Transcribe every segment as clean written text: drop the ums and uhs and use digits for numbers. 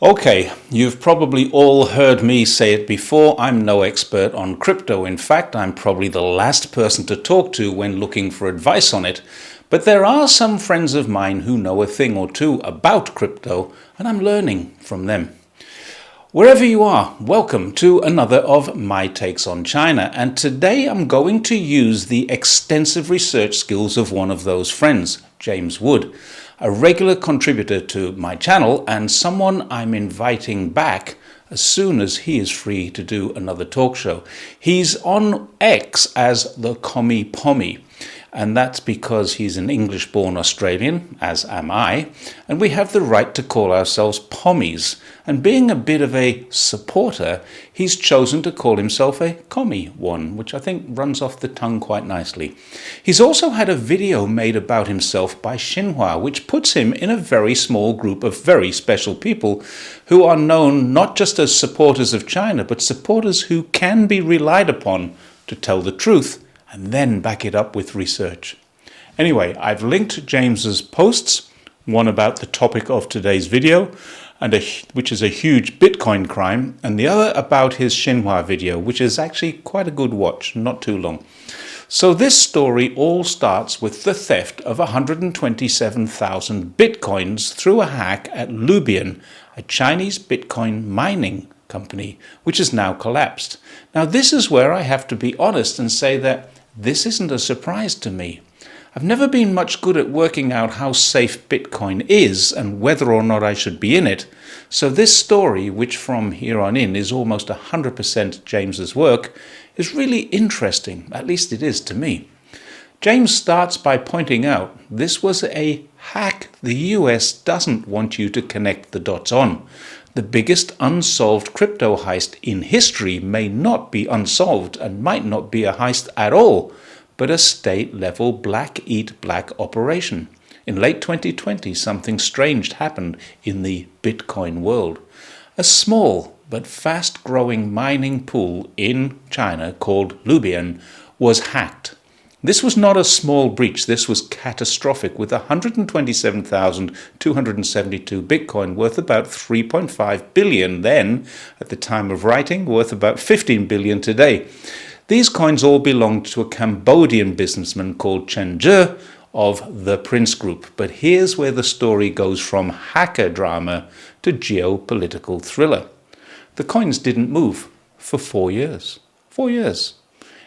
Okay, you've probably all heard me say it before. I'm no expert on crypto. In fact, I'm probably the last person to talk to when looking for advice on it. But there are some friends of mine who know a thing or two about crypto, and I'm learning from them. Wherever you are, welcome to another of my takes on China. And today I'm going to use the extensive research skills of one of those friends, James Wood, a regular contributor to my channel and someone I'm inviting back as soon as he is free to do another talk show. He's on X as the Commie Pommy, and that's because he's an English-born Australian, as am I, and we have the right to call ourselves pommies. And being a bit of a supporter, he's chosen to call himself a commie one, which I think runs off the tongue quite nicely. He's also had a video made about himself by Xinhua, which puts him in a very small group of very special people who are known not just as supporters of China, but supporters who can be relied upon to tell the truth and then back it up with research. Anyway, I've linked James's posts, one about the topic of today's video, which is a huge Bitcoin crime, and the other about his Xinhua video, which is actually quite a good watch, not too long. So this story all starts with the theft of 127,000 Bitcoins through a hack at Lubion, a Chinese Bitcoin mining company, which has now collapsed. Now this is where I have to be honest and say that this isn't a surprise to me. I've never been much good at working out how safe Bitcoin is and whether or not I should be in it. So this story, which from here on in is almost 100% James's work, is really interesting, at least it is to me. James starts by pointing out this was a hack the US doesn't want you to connect the dots on. The biggest unsolved crypto heist in history may not be unsolved and might not be a heist at all, but a state-level black-eat-black operation. In late 2020, something strange happened in the Bitcoin world. A small but fast-growing mining pool in China called Lubion was hacked. This was not a small breach, this was catastrophic, with 127,272 Bitcoin worth about 3.5 billion then, at the time of writing, worth about 15 billion today. These coins all belonged to a Cambodian businessman called Chen Zhe of the Prince Group. But here's where the story goes from hacker drama to geopolitical thriller. The coins didn't move for 4 years. 4 years.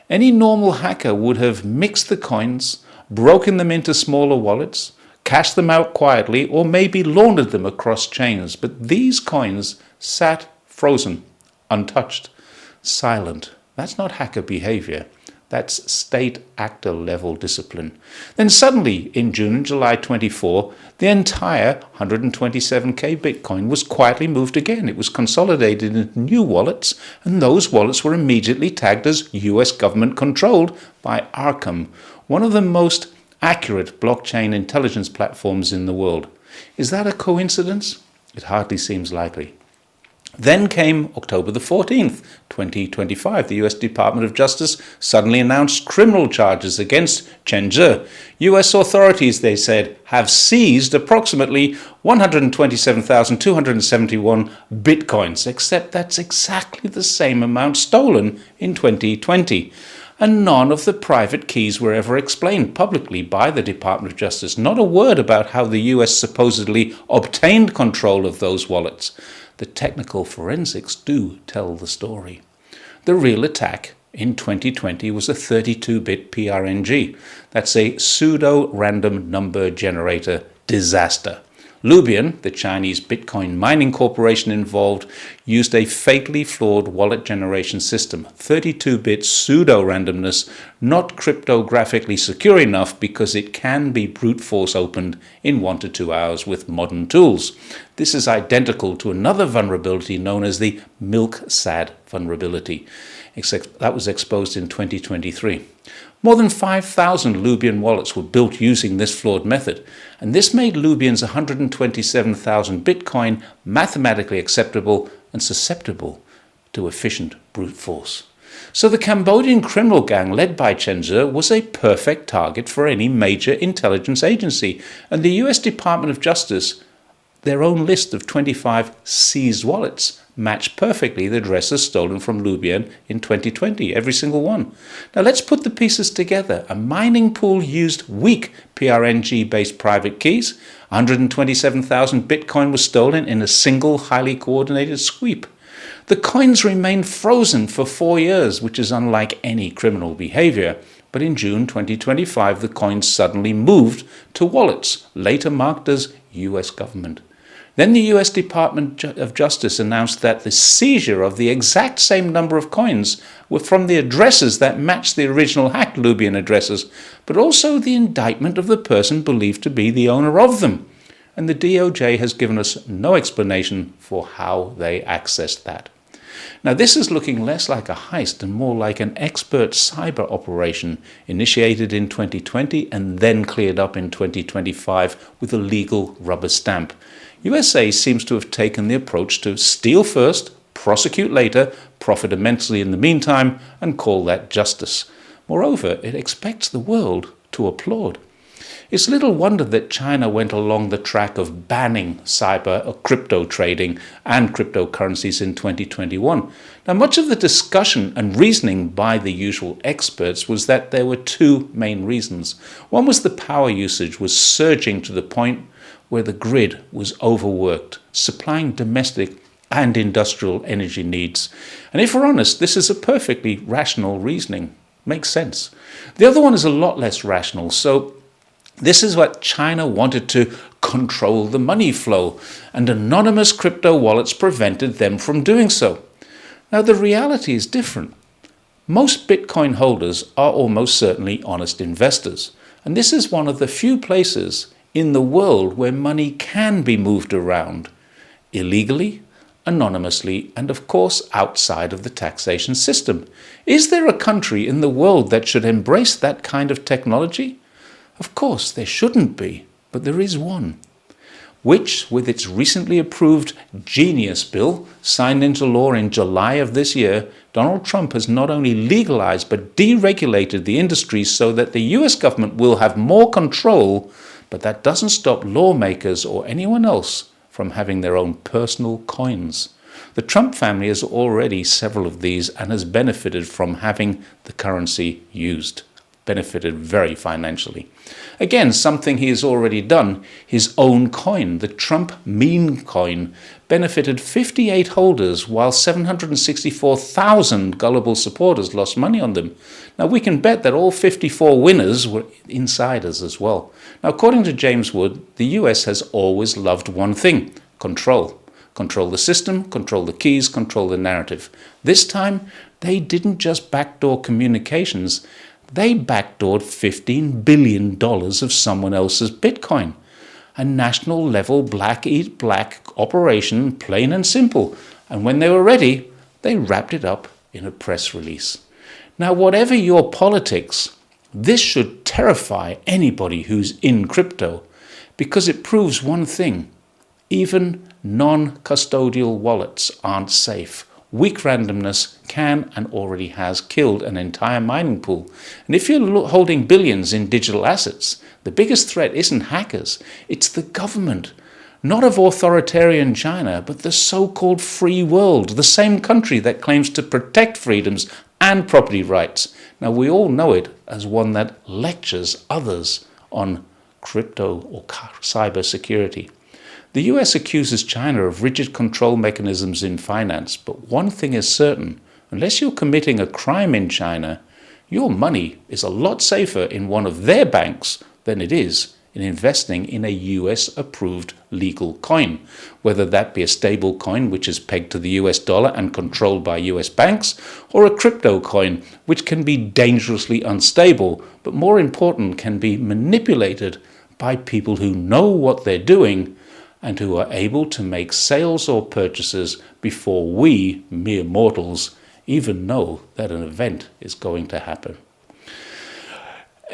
Any normal hacker would have mixed the coins, broken them into smaller wallets, cashed them out quietly, or maybe laundered them across chains. But these coins sat frozen, untouched, silent. That's not hacker behavior. That's state actor level discipline. Then suddenly, in June and July 24, the entire 127k Bitcoin was quietly moved again. It was consolidated into new wallets, and those wallets were immediately tagged as US government controlled by Arkham, one of the most accurate blockchain intelligence platforms in the world. Is that a coincidence? It hardly seems likely. Then came October the 14th, 2025. The US Department of Justice suddenly announced criminal charges against Chen Zhe. US authorities, they said, have seized approximately 127,271 Bitcoins, except that's exactly the same amount stolen in 2020. And none of the private keys were ever explained publicly by the Department of Justice. Not a word about how the US supposedly obtained control of those wallets. The technical forensics do tell the story. The real attack in 2020 was a 32-bit PRNG. That's a pseudo-random number generator disaster. Lubion, the Chinese Bitcoin mining corporation involved, used a fatally flawed wallet generation system, 32-bit pseudo-randomness, not cryptographically secure enough because it can be brute force opened in 1 to 2 hours with modern tools. This is identical to another vulnerability known as the milk-sad vulnerability. That was exposed in 2023. More than 5,000 Lubion wallets were built using this flawed method, and this made Lubion's 127,000 Bitcoin mathematically acceptable and susceptible to efficient brute force. So the Cambodian criminal gang led by Chen Zhe was a perfect target for any major intelligence agency, and the US Department of Justice their own list of 25 seized wallets match perfectly the addresses stolen from Lubion in 2020, every single one. Now let's put the pieces together. A mining pool used weak PRNG-based private keys. 127,000 Bitcoin was stolen in a single highly coordinated sweep. The coins remained frozen for 4 years, which is unlike any criminal behavior. But in June 2025, the coins suddenly moved to wallets, later marked as US government. Then the US Department of Justice announced that the seizure of the exact same number of coins were from the addresses that matched the original hacked Lubion addresses, but also the indictment of the person believed to be the owner of them. And the DOJ has given us no explanation for how they accessed that. Now, this is looking less like a heist and more like an expert cyber operation initiated in 2020 and then cleared up in 2025 with a legal rubber stamp. USA seems to have taken the approach to steal first, prosecute later, profit immensely in the meantime, and call that justice. Moreover, it expects the world to applaud. It's little wonder that China went along the track of banning cyber or crypto trading and cryptocurrencies in 2021. Now, much of the discussion and reasoning by the usual experts was that there were two main reasons. One was the power usage was surging to the point where the grid was overworked, supplying domestic and industrial energy needs. And if we're honest, this is a perfectly rational reasoning. Makes sense. The other one is a lot less rational. So this is what China wanted to control the money flow, and anonymous crypto wallets prevented them from doing so. Now, the reality is different. Most Bitcoin holders are almost certainly honest investors, and this is one of the few places in the world where money can be moved around illegally, anonymously, and of course outside of the taxation system. Is there a country in the world that should embrace that kind of technology? Of course, there shouldn't be, but there is one, which, with its recently approved Genius Bill, signed into law in July of this year, Donald Trump has not only legalized but deregulated the industry so that the US government will have more control, but that doesn't stop lawmakers or anyone else from having their own personal coins. The Trump family has already several of these and has benefited from having the currency used. Benefited very financially. Again, something he has already done, his own coin, the Trump meme coin, benefited 58 holders while 764,000 gullible supporters lost money on them. Now, we can bet that all 54 winners were insiders as well. Now, according to James Wood, the US has always loved one thing: control. Control the system, control the keys, control the narrative. This time, they didn't just backdoor communications. They backdoored $15 billion of someone else's Bitcoin. A national level black eat black operation, plain and simple. And when they were ready, they wrapped it up in a press release. Now, whatever your politics, this should terrify anybody who's in crypto, because it proves one thing: even non-custodial wallets aren't safe. Weak randomness can and already has killed an entire mining pool. And if you're holding billions in digital assets, the biggest threat isn't hackers, it's the government. Not of authoritarian China, but the so-called free world, the same country that claims to protect freedoms and property rights. Now, we all know it as one that lectures others on crypto or cyber security. The US accuses China of rigid control mechanisms in finance, but one thing is certain: unless you're committing a crime in China, your money is a lot safer in one of their banks than it is in investing in a US-approved legal coin, whether that be a stable coin which is pegged to the US dollar and controlled by US banks, or a crypto coin which can be dangerously unstable, but more important, can be manipulated by people who know what they're doing and who are able to make sales or purchases before we, mere mortals, even know that an event is going to happen.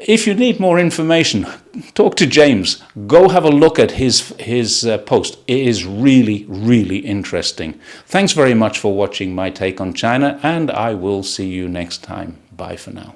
If you need more information, talk to James. Go have a look at his post. It is really, really interesting. Thanks very much for watching my take on China, and I will see you next time. Bye for now.